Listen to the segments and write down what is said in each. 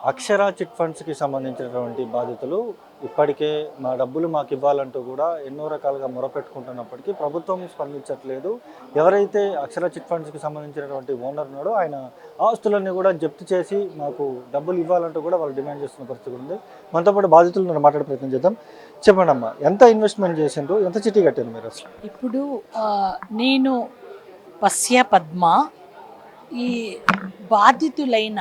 అక్షర chit ఫండ్స్కి సంబంధించినటువంటి బాధితులు ఇప్పటికే మా డబ్బులు మాకు ఇవ్వాలంటూ కూడా ఎన్నో రకాలుగా మొరపెట్టుకుంటున్నప్పటికీ ప్రభుత్వం స్పందించట్లేదు. ఎవరైతే అక్షర చిట్ ఫండ్స్కి సంబంధించినటువంటి ఓనర్ ఉన్నాడో ఆయన ఆస్తులన్నీ కూడా జప్తు చేసి మాకు డబ్బులు ఇవ్వాలంటూ కూడా వాళ్ళు డిమాండ్ చేస్తున్న పరిస్థితి ఉంది. మనతో పాటు బాధితులను మాట్లాడే ప్రయత్నం చేద్దాం. చెప్పండి అమ్మా, ఎంత ఇన్వెస్ట్మెంట్ చేసిండ్రు, ఎంత చిట్టి కట్టారు మీరు అసలు? ఇప్పుడు నేను పశ్య పద్మ ఈ బాధితులైన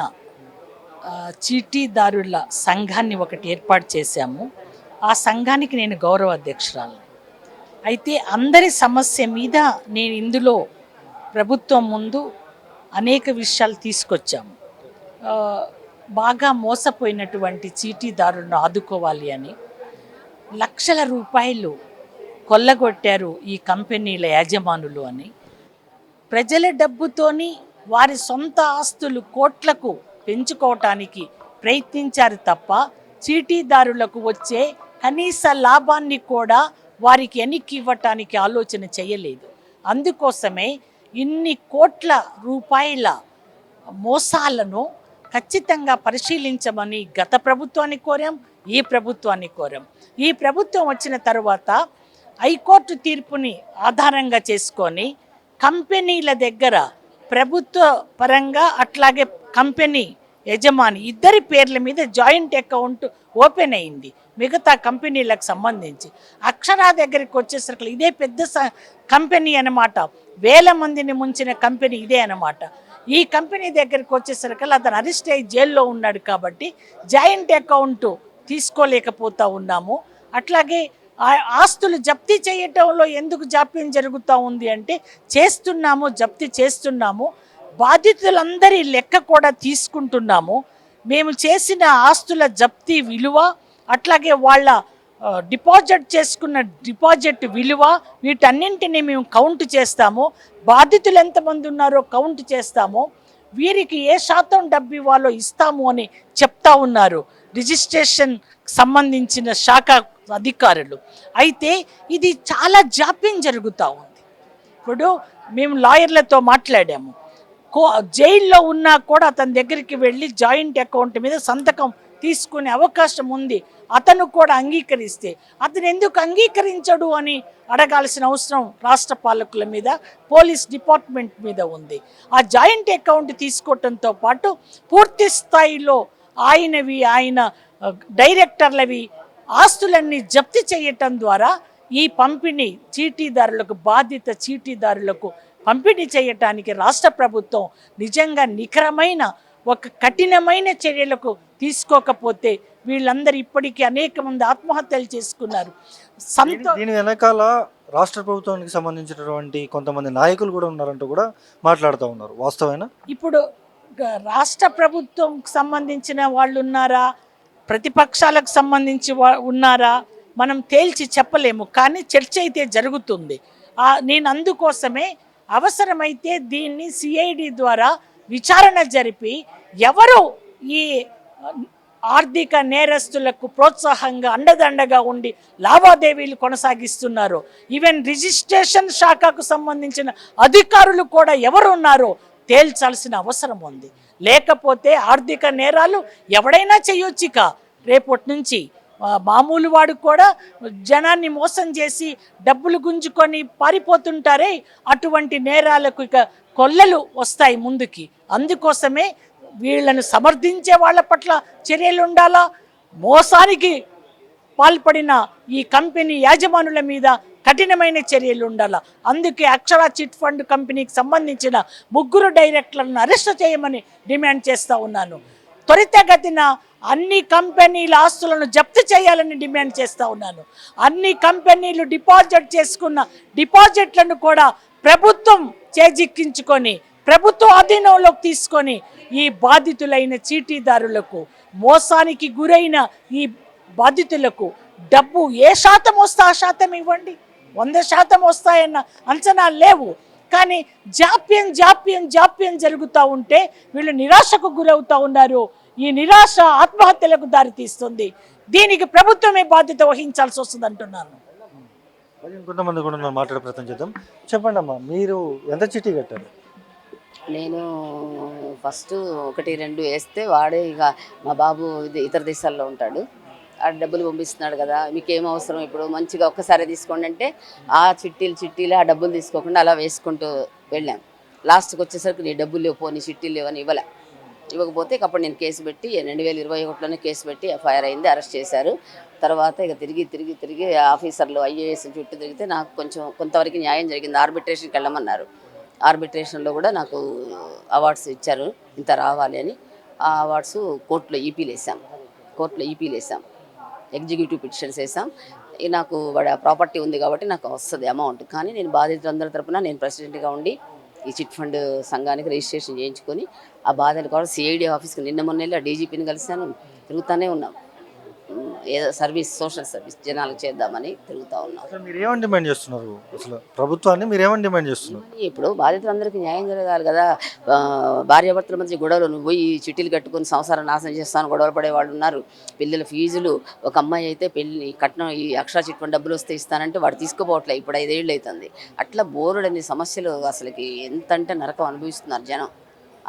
చీటీదారుల సంఘాన్ని ఒకటి ఏర్పాటు చేశాము. ఆ సంఘానికి నేను గౌరవ అధ్యక్షురాలు. అయితే అందరి సమస్య మీద నేను ఇందులో ప్రభుత్వం ముందు అనేక విషయాలు తీసుకొచ్చాము. బాగా మోసపోయినటువంటి చీటీదారులను ఆదుకోవాలి అని లక్షల రూపాయలు కొల్లగొట్టారు ఈ కంపెనీల యాజమానులు అని. ప్రజల డబ్బుతోని వారి సొంత ఆస్తులు కోట్లకు పెంచుకోవటానికి ప్రయత్నించారు తప్ప చీటీదారులకు వచ్చే కనీస లాభాన్ని కూడా వారికి వెనక్కి ఇవ్వటానికి ఆలోచన చేయలేదు. అందుకోసమే ఇన్ని కోట్ల రూపాయల మోసాలను ఖచ్చితంగా పరిశీలించమని గత ప్రభుత్వాన్ని కోరాం, ఈ ప్రభుత్వాన్ని కోరాం. ఈ ప్రభుత్వం వచ్చిన తర్వాత హైకోర్టు తీర్పుని ఆధారంగా చేసుకొని కంపెనీల దగ్గర ప్రభుత్వ పరంగా అట్లాగే కంపెనీ యజమాని ఇద్దరి పేర్ల మీద జాయింట్ అకౌంట్ ఓపెన్ అయింది మిగతా కంపెనీలకు సంబంధించి. అక్షరా దగ్గరికి వచ్చేసరికి ఇదే పెద్ద కంపెనీ అన్నమాట, వేల మందిని ముంచిన కంపెనీ ఇదే అన్నమాట. ఈ కంపెనీ దగ్గరికి వచ్చేసరికి అతను అరెస్ట్ అయ్యి జైల్లో ఉన్నాడు కాబట్టి జాయింట్ అకౌంట్ తీసుకోలేకపోతూ ఉన్నాము. అట్లాగే ఆస్తులు జప్తీ చేయటంలో ఎందుకు జాప్యం జరుగుతూ ఉంది అంటే చేస్తున్నాము, జప్తీ చేస్తున్నాము, బాధితులందరి లెక్క కూడా తీసుకుంటున్నాము. మేము చేసిన ఆస్తుల జప్తీ విలువ అట్లాగే వాళ్ళ డిపాజిట్ చేసుకున్న డిపాజిట్ విలువ వీటన్నింటినీ మేము కౌంట్ చేస్తాము. బాధితులు ఎంతమంది ఉన్నారో కౌంట్ చేస్తాము. వీరికి ఏ శాతం డబ్బు ఇవ్వాలో ఇస్తాము అని చెప్తా ఉన్నారు రిజిస్ట్రేషన్ సంబంధించిన శాఖ అధికారులు. అయితే ఇది చాలా జాప్యం జరుగుతూ ఉంది. ఇప్పుడు మేము లాయర్లతో మాట్లాడాము. జైల్లో ఉన్నా కూడా అతని దగ్గరికి వెళ్ళి జాయింట్ అకౌంట్ మీద సంతకం తీసుకునే అవకాశం ఉంది. అతను కూడా అంగీకరిస్తే అతను ఎందుకు అంగీకరించడు అని అడగాల్సిన అవసరం రాష్ట్ర పాలకుల మీద, పోలీస్ డిపార్ట్మెంట్ మీద ఉంది. ఆ జాయింట్ అకౌంట్ తీసుకోవటంతో పాటు పూర్తి స్థాయిలో ఆయన డైరెక్టర్లవి ఆస్తులన్నీ జప్తు చేయటం ద్వారా ఈ పంపిణీ చీటీదారులకు, బాధిత చీటీదారులకు పంపిణీ చేయటానికి రాష్ట్ర ప్రభుత్వం నిజంగా నిఖరమైన ఒక కఠినమైన చర్యలకు తీసుకోకపోతే వీళ్ళందరూ ఇప్పటికీ అనేక మంది ఆత్మహత్యలు చేసుకున్నారు. దీని వెనకాల రాష్ట్ర ప్రభుత్వానికి సంబంధించినటువంటి కొంతమంది నాయకులు కూడా ఉన్నారంటూ కూడా మాట్లాడుతూ ఉన్నారు. వాస్తవేనా? ఇప్పుడు రాష్ట్ర ప్రభుత్వంకి సంబంధించిన వాళ్ళు ఉన్నారా, ప్రతిపక్షాలకు సంబంధించి ఉన్నారా మనం తేల్చి చెప్పలేము. కానీ చర్చ అయితే జరుగుతుంది. నేను అందుకోసమే అవసరమైతే దీన్ని సిఐడి ద్వారా విచారణ జరిపి ఎవరు ఈ ఆర్థిక నేరస్తులకు ప్రోత్సాహంగా అండదండగా ఉండి లావాదేవీలు కొనసాగిస్తున్నారో, ఈవెన్ రిజిస్ట్రేషన్ శాఖకు సంబంధించిన అధికారులు కూడా ఎవరు ఉన్నారో తేల్చాల్సిన అవసరం ఉంది. లేకపోతే ఆర్థిక నేరాలు ఎవడైనా చేయొచ్చిక రేపటి నుంచి మామూలు వాడు కూడా జనాన్ని మోసం చేసి డబ్బులు గుంజుకొని పారిపోతుంటారే, అటువంటి నేరాలకు ఇక కొల్లలు వస్తాయి ముందుకి. అందుకోసమే వీళ్ళను సమర్థించే వాళ్ళ పట్ల చర్యలు ఉండాలా, మోసానికి పాల్పడిన ఈ కంపెనీ యాజమానుల మీద కఠినమైన చర్యలు ఉండాలి. అందుకే అక్షర చిట్ ఫండ్ కంపెనీకి సంబంధించిన 3 డైరెక్టర్లను అరెస్ట్ చేయమని డిమాండ్ చేస్తూ ఉన్నాను. త్వరితగతిన అన్ని కంపెనీల ఆస్తులను జప్తు చేయాలని డిమాండ్ చేస్తూ ఉన్నాను. అన్ని కంపెనీలు డిపాజిట్ చేసుకున్న డిపాజిట్లను కూడా ప్రభుత్వం చేజిక్కించుకొని ప్రభుత్వ ఆధీనంలోకి తీసుకొని ఈ బాధితులైన చీటీదారులకు, మోసానికి గురైన ఈ బాధితులకు డబ్బు ఏ శాతం వస్తే ఆ శాతం ఇవ్వండి. 100% వస్తాయన్న అంచనాలు లేవు. కానీ జాప్యం జాప్యం జాప్యం జరుగుతూ ఉంటే వీళ్ళు నిరాశకు గురవుతూ ఉన్నారు. ఈ నిరాశ ఆత్మహత్యలకు దారితీస్తుంది. దీనికి ప్రభుత్వమే బాధ్యత వహించాల్సి వస్తుంది అంటున్నాను. కొంతమంది కూడా మాట్లాడే ప్రయత్నం చేద్దాం. చెప్పండి అమ్మా, మీరు ఎంత చిట్టి కట్టారు? నేను ఫస్ట్ 1, 2 వేస్తే వాడే ఇక మా బాబు ఇతర దేశాల్లో ఉంటాడు. ఆ డబ్బులు పంపిస్తున్నాడు కదా, మీకేం అవసరం ఇప్పుడు మంచిగా ఒక్కసారి తీసుకోండి అంటే ఆ చిట్టీలు ఆ డబ్బులు తీసుకోకుండా అలా వేసుకుంటూ వెళ్ళాం. లాస్ట్కి వచ్చేసరికి నీ డబ్బులు లేవు, పో నీ చిట్టీలు లేవని ఇవ్వకపోతే ఇక అప్పుడు నేను కేసు పెట్టి 2021లోనే కేసు పెట్టి ఎఫ్ఐఆర్ అయింది, అరెస్ట్ చేశారు. తర్వాత ఇక తిరిగి ఆఫీసర్లు ఐఏఎస్ చుట్టూ తిరిగితే నాకు కొంతవరకు న్యాయం జరిగింది. ఆర్బిట్రేషన్కి వెళ్ళమన్నారు. ఆర్బిట్రేషన్లో కూడా నాకు అవార్డ్స్ ఇచ్చారు, ఇంత రావాలి అని. ఆ అవార్డ్స్ కోర్టులో ఈపీలు వేసాం, ఎగ్జిక్యూటివ్ పిటిషన్స్ వేసాం. నాకు వాడి ప్రాపర్టీ ఉంది కాబట్టి నాకు వస్తుంది అమౌంట్. కానీ నేను బాధితులందరి తరపున నేను ప్రెసిడెంట్గా ఉండి ఈ చిట్ ఫండ్ సంఘానికి రిజిస్ట్రేషన్ చేయించుకొని ఆ బాధలు కూడా సిఐడి ఆఫీస్కి నిన్న మొన్న డీజీపీని కలిశాను. తిరుగుతూనే ఉన్నాం. ఏదో సోషల్ సర్వీస్ జనాలకు చేద్దామని తిరుగుతూ ఉన్నాం. అసలు మీరు ఏమని డిమాండ్ చేస్తున్నారు? అసలు ప్రభుత్వాన్ని మీరు ఏమని డిమాండ్ చేస్తున్నారు? ఇప్పుడు బాధితులందరికీ న్యాయం జరగాలి కదా. భార్యాభర్తల మధ్య గొడవలు, నువ్వు పోయి చిట్టీలు కట్టుకొని సంసారం నాశనం చేస్తాను గొడవలు పడే వాళ్ళు ఉన్నారు. పిల్లల ఫీజులు, ఒక అమ్మాయి అయితే పెళ్లి కట్నం ఈ అక్షర చిట్ ఫండ్ డబ్బులు వస్తే ఇస్తానంటే వాడు తీసుకోపోవట్లే, ఇప్పుడు 5 ఏళ్ళు అవుతుంది. అట్లా బోరుడని సమస్యలు, అసలుకి ఎంత అంటే నరకం అనుభవిస్తున్నారు జనం.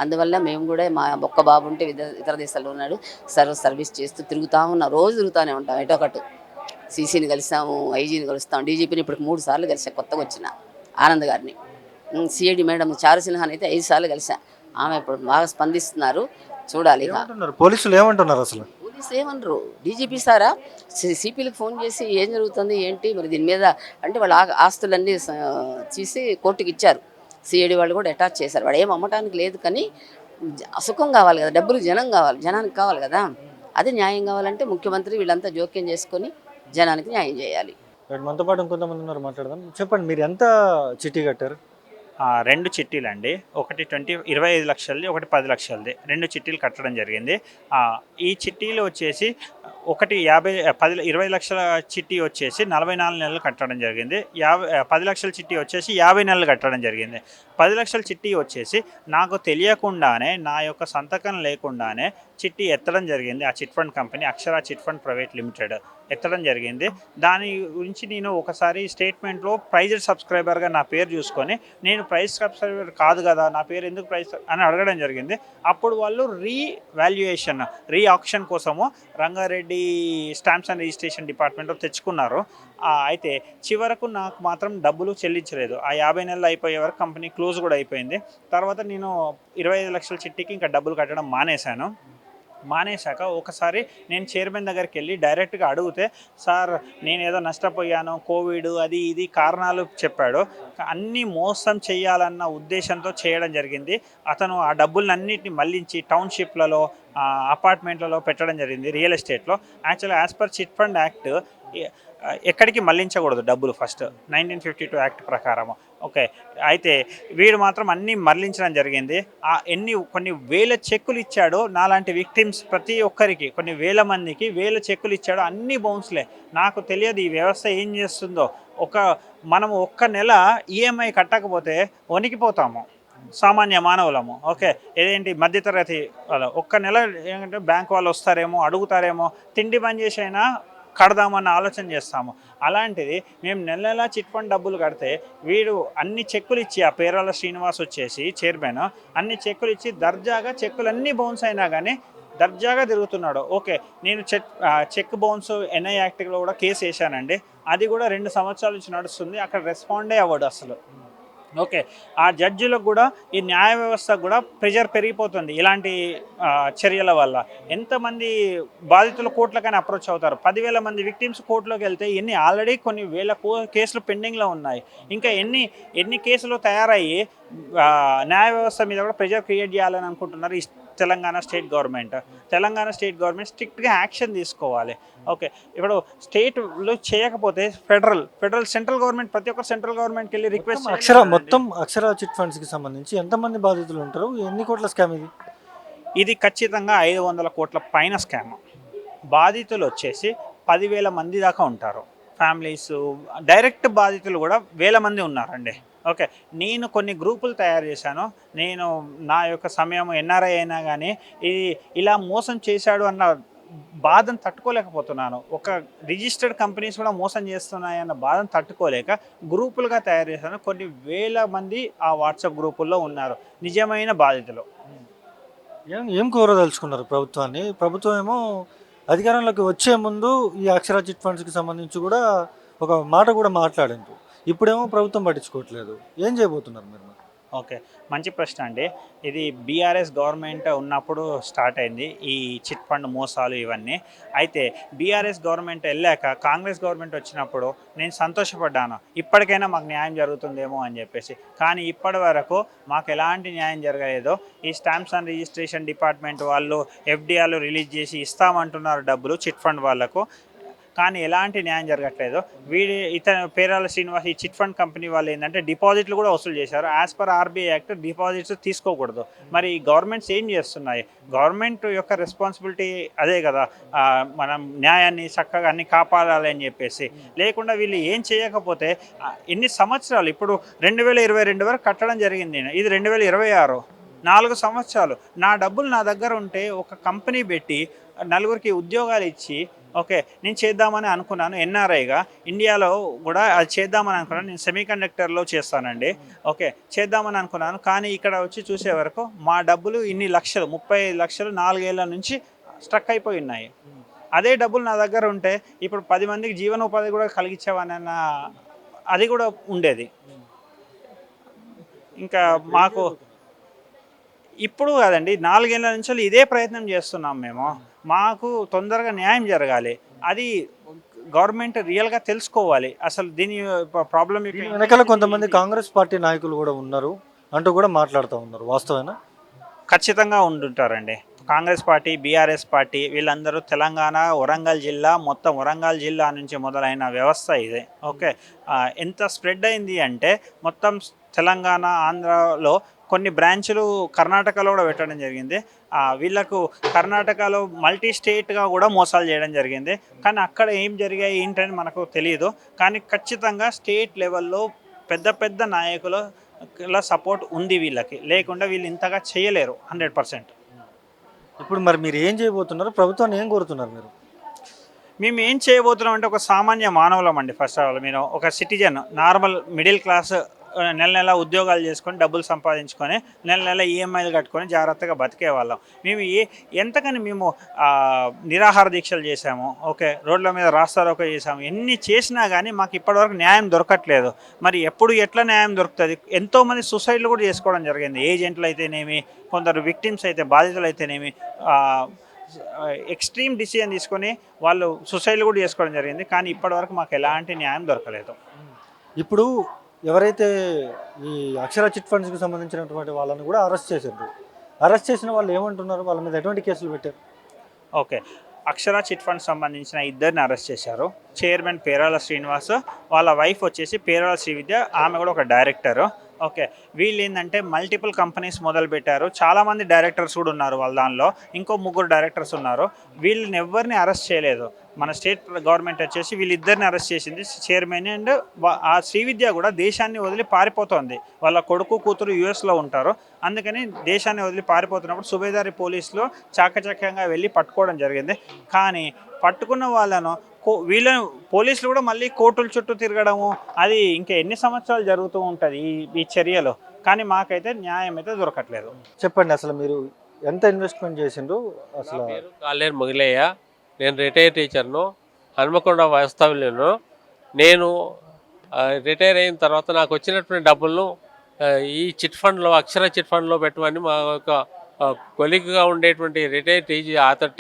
అందువల్ల మేము కూడా మా ఒక్క బాబు ఉంటే ఇతర దేశాల్లో ఉన్నాడు, సర్వీస్ చేస్తూ తిరుగుతూ ఉన్నాం. రోజు తిరుగుతూనే ఉంటాం ఎటో ఒకటి. సీసీని కలిసాము, ఐజీని కలుస్తాం, డీజీపీని ఇప్పుడు 3 సార్లు కలిసా, కొత్తగా వచ్చిన ఆనంద్ గారిని. సిఐడి మేడం చారుసిన్హాని అయితే 5 సార్లు కలిసా. ఆమె ఇప్పుడు బాగా స్పందిస్తున్నారు, చూడాలి. పోలీసులు ఏమంటున్నారు? అసలు పోలీసులు ఏమన్నారు, డీజీపీ సారా సిపిలకు ఫోన్ చేసి ఏం జరుగుతుంది ఏంటి మరి దీని మీద అంటే వాళ్ళ ఆస్తులన్నీ తీసి కోర్టుకి ఇచ్చారు. సిఐడి వాళ్ళు కూడా అటాచ్ చేశారు. వాడు ఏం అమ్మటానికి లేదు, కానీ సుఖం కావాలి కదా, డబ్బులు జనానికి కావాలి కదా. అది న్యాయం కావాలంటే ముఖ్యమంత్రి వీళ్ళంతా జోక్యం చేసుకొని జనానికి న్యాయం చేయాలి. మనతో పాటు ఇంకొంతమంది ఉన్నారు, మాట్లాడదాం. చెప్పండి, మీరు ఎంత చిట్టి కట్టారు? 2 చిట్టీలు అండి. ఒకటి 25 లక్షలది, ఒకటి 10 లక్షలది, 2 చిట్టీలు కట్టడం జరిగింది. ఈ చిట్టీలు వచ్చేసి ఒకటి 20 లక్షల చిట్టి వచ్చేసి 44 నెలలు కట్టడం జరిగింది. 10 లక్షల చిట్టి వచ్చేసి 50 నెలలు కట్టడం జరిగింది. 10 లక్షల చిట్టి వచ్చేసి నాకు తెలియకుండానే, నా యొక్క సంతకం లేకుండానే చిట్టి ఎత్తడం జరిగింది. ఆ చిట్ ఫండ్ కంపెనీ అక్షర చిట్ ఫండ్ ప్రైవేట్ లిమిటెడ్ ఎత్తడం జరిగింది. దాని గురించి నేను ఒకసారి స్టేట్మెంట్లో ప్రైజ్డ్ సబ్స్క్రైబర్గా నా పేరు చూసుకొని, నేను ప్రైజ్ సబ్స్క్రైబర్ కాదు కదా, నా పేరు ఎందుకు ప్రైజ్ అని అడగడం జరిగింది. అప్పుడు వాళ్ళు రీ ఆక్షన్ కోసము రంగారెడ్డి స్టాంప్స్ అండ్ రిజిస్ట్రేషన్ డిపార్ట్మెంట్లో తెచ్చుకున్నారు. అయితే చివరకు నాకు మాత్రం డబ్బులు చెల్లించలేదు. ఆ 50 నెలలు అయిపోయే వరకు కంపెనీ క్లోజ్ కూడా అయిపోయింది. తర్వాత నేను 25 లక్షల చిట్టికి ఇంకా డబ్బులు కట్టడం మానేశాక ఒకసారి నేను చైర్మన్ దగ్గరికి వెళ్ళి డైరెక్ట్గా అడిగితే, సార్ నేను ఏదో నష్టపోయాను, కోవిడ్ అది ఇది కారణాలు చెప్పాడు. అన్నీ మోసం చేయాలన్న ఉద్దేశంతో చేయడం జరిగింది. అతను ఆ డబ్బులన్నింటినీ మళ్లించి టౌన్షిప్లలో, అపార్ట్మెంట్లలో పెట్టడం జరిగింది, రియల్ ఎస్టేట్లో. యాక్చువల్గా as per chit fund act ఎక్కడికి మళ్లించకూడదు డబ్బులు, ఫస్ట్ 1952 యాక్ట్ ప్రకారం. ఓకే, అయితే వీడు మాత్రం అన్నీ మరలించడం జరిగింది. కొన్ని వేల చెక్కులు ఇచ్చాడు నాలాంటి విక్టిమ్స్ ప్రతి ఒక్కరికి, కొన్ని వేల మందికి వేల చెక్కులు ఇచ్చాడు, అన్నీ బౌన్స్లే. నాకు తెలియదు ఈ వ్యవస్థ ఏం చేస్తుందో. మనము ఒక్క నెల ఈఎంఐ కట్టకపోతే వణికిపోతాము సామాన్య మానవులము. ఓకే, ఏదేంటి మధ్యతరగతి వాళ్ళు ఒక్క నెల ఏంటంటే బ్యాంక్ వాళ్ళు వస్తారేమో, అడుగుతారేమో, తిండి బంద్ చేసి అయినా కడదామన్న ఆలోచన చేస్తాము. అలాంటిది మేము నెల చిట్ ఫండ్ డబ్బులు కడితే వీడు అన్ని చెక్కులు ఇచ్చి, ఆ పేరాల శ్రీనివాస్ వచ్చేసి చైర్మన్ అన్ని చెక్కులు ఇచ్చి దర్జాగా, చెక్కులన్నీ బౌన్స్ అయినా కానీ దర్జాగా తిరుగుతున్నాడు. ఓకే, నేను చెక్ బౌన్స్ ఎన్ఐ యాక్ట్లో కూడా కేసు వేసానండి. అది కూడా 2 సంవత్సరాల నుంచి నడుస్తుంది, అక్కడ రెస్పాండే అవ్వడు అసలు. ఓకే, ఆ జడ్జిలకు కూడా, ఈ న్యాయ వ్యవస్థకు కూడా ప్రెషర్ పెరిగిపోతుంది ఇలాంటి చర్యల వల్ల. ఎంతమంది బాధితులు కోర్టులకైనా అప్రోచ్ అవుతారు. 10,000 మంది విక్టిమ్స్ కోర్టులోకి వెళ్తే ఆల్రెడీ కొన్ని వేల కేసులు పెండింగ్లో ఉన్నాయి. ఇంకా ఎన్ని కేసులు తయారయ్యి న్యాయ వ్యవస్థ మీద కూడా ప్రెషర్ క్రియేట్ చేయాలని అనుకుంటున్నారు ఈ తెలంగాణ స్టేట్ గవర్నమెంట్ స్ట్రిక్ట్గా యాక్షన్ తీసుకోవాలి. ఓకే, ఇప్పుడు స్టేట్లో చేయకపోతే సెంట్రల్ గవర్నమెంట్, ప్రతి ఒక్క సెంట్రల్ గవర్నమెంట్కి వెళ్ళి రిక్వెస్ట్. అక్షర చిట్ ఫండ్స్కి సంబంధించి ఎంతమంది బాధితులు ఉంటారు? ఎన్ని కోట్ల స్కామ్ ఇది? ఇది ఖచ్చితంగా 500 కోట్ల పైన స్కామ్. బాధితులు వచ్చేసి 10,000 మంది దాకా ఉంటారు. ఫ్యామిలీస్, డైరెక్ట్ బాధితులు కూడా వేల మంది ఉన్నారండి. ఓకే, నేను కొన్ని గ్రూపులు తయారు చేశాను. నేను నా యొక్క సమయం ఎన్ఆర్ఐ అయినా కానీ ఇలా మోసం చేశాడు అన్న బాధను తట్టుకోలేకపోతున్నాను. ఒక రిజిస్టర్డ్ కంపెనీస్ కూడా మోసం చేస్తున్నాయన్న బాధను తట్టుకోలేక గ్రూపులుగా తయారు చేశాను. కొన్ని వేల మంది ఆ వాట్సాప్ గ్రూపుల్లో ఉన్నారు నిజమైన బాధితులు. ఏం కోరదలుచుకున్నారు ప్రభుత్వాన్ని? ప్రభుత్వం ఏమో అధికారంలోకి వచ్చే ముందు ఈ అక్షర చిట్ ఫండ్స్కి సంబంధించి కూడా ఒక మాట కూడా మాట్లాడిండ్రు. ఇప్పుడేమో ప్రభుత్వం పట్టించుకోవట్లేదు. ఏం చేయబోతున్నారు మీరు? ఓకే, మంచి ప్రశ్న అండి. ఇది బీఆర్ఎస్ గవర్నమెంట్ ఉన్నప్పుడు స్టార్ట్ అయింది ఈ చిట్ ఫండ్ మోసాలు ఇవన్నీ. అయితే బీఆర్ఎస్ గవర్నమెంట్ వెళ్ళాక కాంగ్రెస్ గవర్నమెంట్ వచ్చినప్పుడు నేను సంతోషపడ్డాను, ఇప్పటికైనా మాకు న్యాయం జరుగుతుందేమో అని చెప్పేసి. కానీ ఇప్పటి వరకు మాకు ఎలాంటి న్యాయం జరగలేదు. ఈ స్టాంప్స్ అండ్ రిజిస్ట్రేషన్ డిపార్ట్మెంట్ వాళ్ళు ఎఫ్డిఆర్లు రిలీజ్ చేసి ఇస్తామంటున్నారు డబ్బులు చిట్ ఫండ్ వాళ్ళకు, కానీ ఎలాంటి న్యాయం జరగట్లేదు. ఇతను పేరాల శ్రీనివాస్ ఈ చిట్ ఫండ్ కంపెనీ వాళ్ళు ఏంటంటే డిపాజిట్లు కూడా వసూలు చేశారు. As per RBI act deposits తీసుకోకూడదు. మరి గవర్నమెంట్స్ ఏం చేస్తున్నాయి? గవర్నమెంట్ యొక్క రెస్పాన్సిబిలిటీ అదే కదా, మనం న్యాయాన్ని చక్కగా అన్ని కాపాడాలి అని చెప్పేసి. లేకుండా వీళ్ళు ఏం చేయకపోతే ఎన్ని సంవత్సరాలు, ఇప్పుడు 2022 వరకు కట్టడం జరిగింది, ఇది 2026, 4 సంవత్సరాలు. నా డబ్బులు నా దగ్గర ఉంటే ఒక కంపెనీ పెట్టి నలుగురికి ఉద్యోగాలు ఇచ్చి ఓకే నేను చేద్దామని అనుకున్నాను. ఎన్ఆర్ఐగా ఇండియాలో కూడా అది చేద్దామని అనుకున్నాను. నేను సెమీకండక్టర్లో చేస్తానండి. ఓకే చేద్దామని అనుకున్నాను. కానీ ఇక్కడ వచ్చి చూసే వరకు మా డబ్బులు ఇన్ని లక్షలు 35 లక్షలు 4 ఏళ్ల నుంచి స్ట్రక్ అయిపోయి ఉన్నాయి. అదే డబ్బులు నా దగ్గర ఉంటే ఇప్పుడు 10 మందికి జీవనోపాధి కూడా కలిగించేవానన్న అది కూడా ఉండేది. ఇంకా మాకు ఇప్పుడు కాదండి, 4 ఏళ్ల నుంచి ఇదే ప్రయత్నం చేస్తున్నాం మేము. మాకు తొందరగా న్యాయం జరగాలి. అది గవర్నమెంట్ రియల్గా తెలుసుకోవాలి అసలు దీని ప్రాబ్లం. వెనకాల కొంతమంది కాంగ్రెస్ పార్టీ నాయకులు కూడా ఉన్నారు అంటూ కూడా మాట్లాడుతూ ఉన్నారు, వాస్తవేనా? ఖచ్చితంగా ఉండుంటారండి. కాంగ్రెస్ పార్టీ, బీఆర్ఎస్ పార్టీ వీళ్ళందరూ తెలంగాణ, వరంగల్ జిల్లా, మొత్తం వరంగల్ జిల్లా నుంచి మొదలైన వ్యవస్థ ఇది. ఓకే ఎంత స్ప్రెడ్ అయింది అంటే మొత్తం తెలంగాణ, ఆంధ్రాలో కొన్ని బ్రాంచులు కర్ణాటకలో కూడా పెట్టడం జరిగింది. వీళ్ళకు కర్ణాటకలో మల్టీ స్టేట్గా కూడా మోసాలు చేయడం జరిగింది. కానీ అక్కడ ఏం జరిగాయి ఏంటని మనకు తెలియదు. కానీ ఖచ్చితంగా స్టేట్ లెవెల్లో పెద్ద పెద్ద నాయకుల సపోర్ట్ ఉంది వీళ్ళకి, లేకుండా వీళ్ళు ఇంతగా చేయలేరు 100%. ఇప్పుడు మరి మీరు ఏం చేయబోతున్నారు? ప్రభుత్వాన్ని ఏం కోరుతున్నారు మీరు? మేము ఏం చేయబోతున్నాం అంటే ఒక సామాన్య మానవులం అండి. ఫస్ట్ ఆఫ్ ఆల్ మీరు ఒక సిటిజన్, నార్మల్ మిడిల్ క్లాస్, నెల నెల ఉద్యోగాలు చేసుకొని డబ్బులు సంపాదించుకొని నెల నెల ఈఎంఐలు కట్టుకొని జాగ్రత్తగా బతికే వాళ్ళం. మేము ఎంతకని మేము నిరాహార దీక్షలు చేసాము, ఓకే రోడ్ల మీద రాస్తారోకో చేసాము, ఎన్ని చేసినా కానీ మాకు ఇప్పటివరకు న్యాయం దొరకట్లేదు. మరి ఎట్లా న్యాయం దొరుకుతుంది? ఎంతోమంది సూసైడ్లు కూడా చేసుకోవడం జరిగింది. ఏజెంట్లు అయితేనేమి, కొందరు విక్టిమ్స్ అయితే, బాధితులు అయితేనేమి ఎక్స్ట్రీమ్ డిసిజన్ తీసుకొని వాళ్ళు సూసైడ్లు కూడా చేసుకోవడం జరిగింది. కానీ ఇప్పటివరకు మాకు ఎలాంటి న్యాయం దొరకలేదు. ఇప్పుడు ఎవరైతే ఈ అక్షర చిట్ ఫండ్స్కి సంబంధించినటువంటి వాళ్ళని కూడా అరెస్ట్ చేశారు. అరెస్ట్ చేసిన వాళ్ళు ఏమంటున్నారు? వాళ్ళ మీద ఎటువంటి కేసులు పెట్టారు? ఓకే అక్షర చిట్ ఫండ్ సంబంధించిన 2 అరెస్ట్ చేశారు. చైర్మన్ పేరాల శ్రీనివాస్, వాళ్ళ వైఫ్ వచ్చేసి పేరాల శ్రీవిద్య, ఆమె కూడా ఒక డైరెక్టరు. ఓకే వీళ్ళు ఏంటంటే మల్టిపుల్ కంపెనీస్ మొదలు పెట్టారు. చాలామంది డైరెక్టర్స్ కూడా ఉన్నారు వాళ్ళ దానిలో, ఇంకో 3 డైరెక్టర్స్ ఉన్నారు. వీళ్ళని ఎవరిని అరెస్ట్ చేయలేదు. మన స్టేట్ గవర్నమెంట్ వచ్చేసి వీళ్ళిద్దరిని అరెస్ట్ చేసింది, చైర్మన్ అండ్ ఆ శ్రీవిద్య కూడా దేశాన్ని వదిలి పారిపోతుంది. వాళ్ళ కొడుకు కూతురు యుఎస్లో ఉంటారు, అందుకని దేశాన్ని వదిలి పారిపోతున్నప్పుడు సుబేదారి పోలీసులు చాకచక్యంగా వెళ్ళి పట్టుకోవడం జరిగింది. కానీ పట్టుకున్న వాళ్ళను వీళ్ళని పోలీసులు కూడా మళ్ళీ కోర్టుల చుట్టూ తిరగడము, అది ఇంకా ఎన్ని సంవత్సరాలు జరుగుతూ ఉంటుంది ఈ చర్యలు. కానీ మాకైతే న్యాయం అయితే దొరకట్లేదు. చెప్పండి, అసలు మీరు ఎంత ఇన్వెస్ట్మెంట్ చేసిండ్రు? అసలు కాలేరు మొగిలయ్య, నేను రిటైర్ టీచర్ను, హన్మకొండ వాస్తవ్యులను. నేను రిటైర్ అయిన తర్వాత నాకు వచ్చినటువంటి డబ్బులను ఈ చిట్ ఫండ్లో, అక్షర చిట్ ఫండ్లో పెట్టమని మా యొక్క కొలీగ్గా ఉండేటువంటి రిటైర్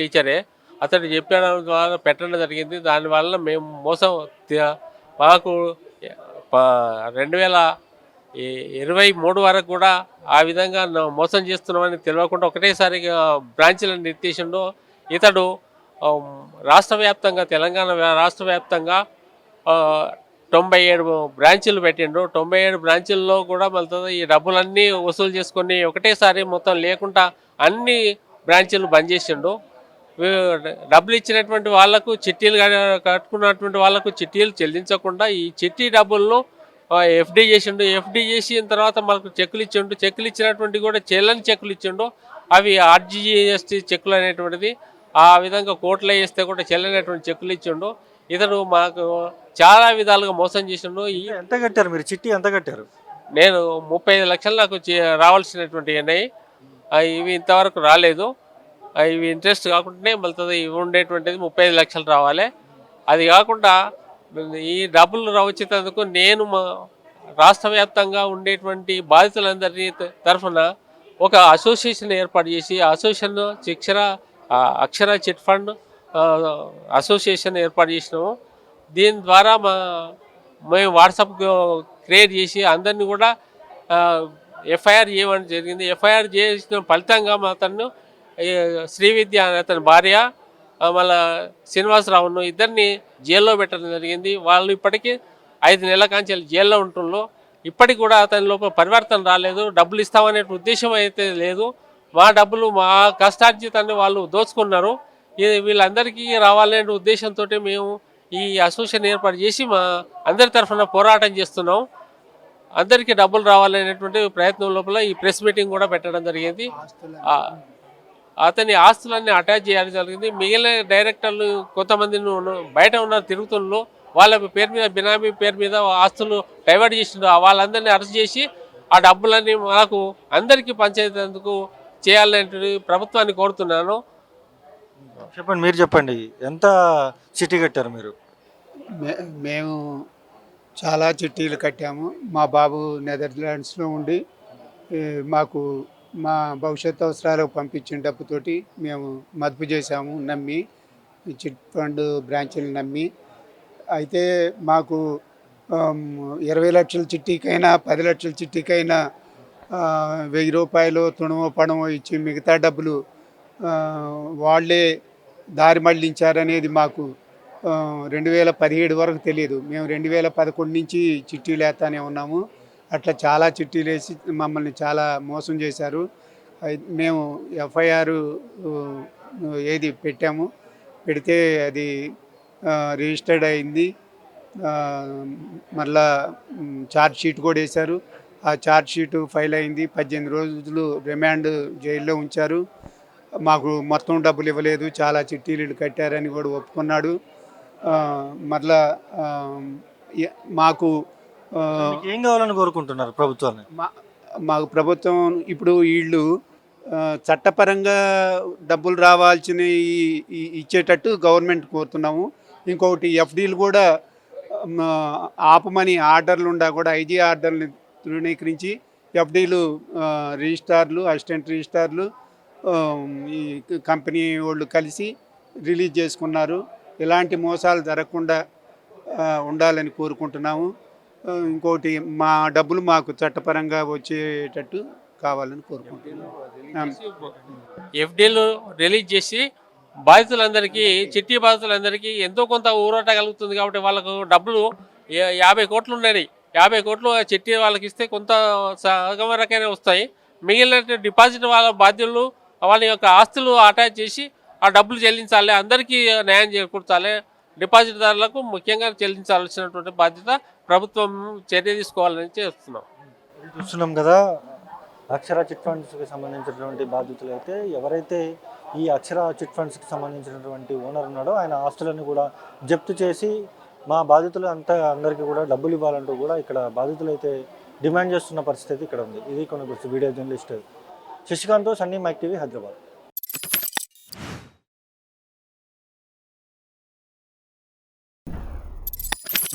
టీచరే అతడు చెప్పడం ద్వారా పెట్టడం జరిగింది. దానివల్ల మేము మోసం, మాకు 2023 వరకు కూడా ఆ విధంగా మోసం చేస్తున్నామని తెలియకుండా ఒకటేసారిగా బ్రాంచ్లను నిర్దేశంలో ఇతడు రాష్ట్ర వ్యాప్తంగా, తెలంగాణ రాష్ట్ర వ్యాప్తంగా 97 బ్రాంచీలు పెట్టిండు. 97 బ్రాంచీల్లో కూడా మళ్ళీ ఈ డబ్బులన్నీ వసూలు చేసుకొని ఒకటేసారి మొత్తం లేకుండా అన్ని బ్రాంచీలు బంద్ చేసిండు. డబ్బులు ఇచ్చినటువంటి వాళ్లకు, చిట్టీలు కట్టుకున్నటువంటి వాళ్లకు చిట్టీలు చెల్లించకుండా ఈ చిట్టీ డబ్బులను ఎఫ్డీ చేసిండు. ఎఫ్డీ చేసిన తర్వాత మనకు చెక్కులు ఇచ్చిండు. చెక్కులు ఇచ్చినటువంటి కూడా చెల్లని చెక్కులు ఇచ్చిండు. అవి ఆర్జీఎస్టీ చెక్కులు అనేటువంటిది ఆ విధంగా కోర్టులో వేస్తే కూడా చెల్లనటువంటి చెక్కులు ఇచ్చిండు. ఇతడు మాకు చాలా విధాలుగా మోసం చేసిండు. ఎంత కట్టారు మీరు? చిట్టి ఎంత కట్టారు? నేను 35 లక్షలు నాకు రావాల్సినటువంటి ఉన్నాయి. ఇవి ఇంతవరకు రాలేదు. ఇవి ఇంట్రెస్ట్ కాకుండానే మళ్ళీ ఇవి ఉండేటువంటిది 35 లక్షలు రావాలి. అది కాకుండా ఈ డబ్బులు వచ్చేటందుకు నేను రాష్ట్ర వ్యాప్తంగా ఉండేటువంటి బాధితులందరినీ తరఫున ఒక అసోసియేషన్ ఏర్పాటు చేసి అసోసియేషన్ అక్షర చిట్ ఫండ్ అసోసియేషన్ ఏర్పాటు చేసినాము. దీని ద్వారా మేము వాట్సాప్ క్రియేట్ చేసి అందరినీ కూడా ఎఫ్ఐఆర్ చేయడం జరిగింది. ఎఫ్ఐఆర్ చేసిన ఫలితంగా అతను శ్రీవిద్య అతని భార్య మళ్ళా శ్రీనివాసరావును ఇద్దరిని జైల్లో పెట్టడం జరిగింది. వాళ్ళు ఇప్పటికీ 5 నెలల కాంచెలు జైల్లో ఉంటుండ్రు. ఇప్పటికి కూడా అతని లోపల పరివర్తన రాలేదు. డబ్బులు ఇస్తామనే ఉద్దేశం అయితే లేదు. మా డబ్బులు మా కష్టార్జితాన్ని వాళ్ళు దోచుకున్నారు. వీళ్ళందరికీ రావాలనే ఉద్దేశంతో మేము ఈ అసోసియేషన్ ఏర్పాటు చేసి మా అందరి తరఫున పోరాటం చేస్తున్నాం. అందరికీ డబ్బులు రావాలనేటువంటి ప్రయత్నం లోపల ఈ ప్రెస్ మీటింగ్ కూడా పెట్టడం జరిగింది. అతని ఆస్తులన్నీ అటాచ్ చేయడం జరిగింది. మిగిలిన డైరెక్టర్లు కొంతమంది బయట ఉన్నారు తిరుగుతున్నారు. వాళ్ళ పేరు మీద బినామీ పేరు మీద ఆస్తులు డైవర్ట్ చేసిండ్రు. వాళ్ళందరినీ అరెస్ట్ చేసి ఆ డబ్బులన్నీ మాకు అందరికీ పంచేందుకు చేయాలనే ప్రభుత్వాన్ని కోరుతున్నాను. చెప్పండి, మీరు చెప్పండి, ఎంత చిట్టి కట్టారు మీరు? మేము చాలా చిట్టీలు కట్టాము. మా బాబు నెదర్లాండ్స్లో ఉండి మాకు మా భవిష్యత్ అవసరాలకు పంపించిన డబ్బుతోటి మేము మదుపు చేశాము, నమ్మి చిట్ ఫండ్ బ్రాంచీలు నమ్మి. అయితే మాకు 20 లక్షల చిట్టీకైనా 10 లక్షల చిట్టీకైనా 1000 రూపాయలు తుణమో పణమో ఇచ్చి మిగతా డబ్బులు వాళ్ళే దారి మళ్లించారనేది మాకు 2017 వరకు తెలియదు. మేము 2011 నుంచి చిట్టీలు వేస్తానే ఉన్నాము. అట్లా చాలా చిట్టీలు వేసి మమ్మల్ని చాలా మోసం చేశారు. మేము ఎఫ్ఐఆర్ ఏది పెట్టాము, పెడితే అది రిజిస్టర్డ్ అయింది. మళ్ళా ఛార్జ్ షీట్ కూడా వేశారు. ఆ ఛార్జ్ షీటు ఫైల్ అయింది. 18 రోజులు రిమాండ్ జైల్లో ఉంచారు. మాకు మొత్తం డబ్బులు ఇవ్వలేదు, చాలా చిట్టీలు కట్టారని కూడా ఒప్పుకున్నాడు. మళ్ళా మాకు ఏం కావాలని కోరుకుంటున్నారు ప్రభుత్వాన్ని? మాకు ప్రభుత్వం ఇప్పుడు వీళ్ళు చట్టపరంగా డబ్బులు రావాల్సిన ఇచ్చేటట్టు గవర్నమెంట్ కోరుతున్నాము. ఇంకొకటి ఎఫ్డీలు కూడా ఆపమని ఆర్డర్లు ఉండా కూడా ఐజీ ఆర్డర్ని తృణీకరించి ఎఫ్డీలు రిజిస్ట్రార్లు అసిస్టెంట్ రిజిస్ట్రార్లు ఈ కంపెనీ వాళ్ళు కలిసి రిలీజ్ చేసుకున్నారు. ఇలాంటి మోసాలు జరగకుండా ఉండాలని కోరుకుంటున్నాము. ఇంకోటి మా డబ్బులు మాకు చట్టపరంగా వచ్చేటట్టు కావాలని కోరుకుంటున్నాం. ఎఫ్డీలు రిలీజ్ చేసి బాధితులందరికీ చిట్టి బాధితులందరికీ ఎంతో కొంత ఊరట కలుగుతుంది. కాబట్టి వాళ్ళకు డబ్బులు 50 కోట్లు ఉన్నాయి. 50 కోట్లు చిట్టి వాళ్ళకి ఇస్తే కొంత సగం వరకైనా వస్తాయి. మిగిలిన డిపాజిట్ వాళ్ళ బాధ్యులు వాళ్ళ యొక్క ఆస్తులు అటాచ్ చేసి ఆ డబ్బులు చెల్లించాలి. అందరికీ న్యాయం చేకూర్చాలి. డిపాజిట్దారులకు ముఖ్యంగా చెల్లించాల్సినటువంటి బాధ్యత ప్రభుత్వం చర్య తీసుకోవాలని చేస్తున్నాం. చూస్తున్నాం కదా, అక్షర చిట్ ఫండ్స్కి సంబంధించినటువంటి బాధితులు అయితే ఎవరైతే ఈ అక్షర చిట్ ఫండ్స్కి సంబంధించినటువంటి ఓనర్ ఉన్నాడో ఆయన ఆస్తులను కూడా జప్తు చేసి మా బాధితులు అందరికీ కూడా డబ్బులు ఇవ్వాలంటూ కూడా ఇక్కడ బాధితులు అయితే డిమాండ్ చేస్తున్న పరిస్థితి ఇక్కడ ఉంది. ఇది కొన్ని video journalist Sasikanth, Sunny mic TV, Hyderabad.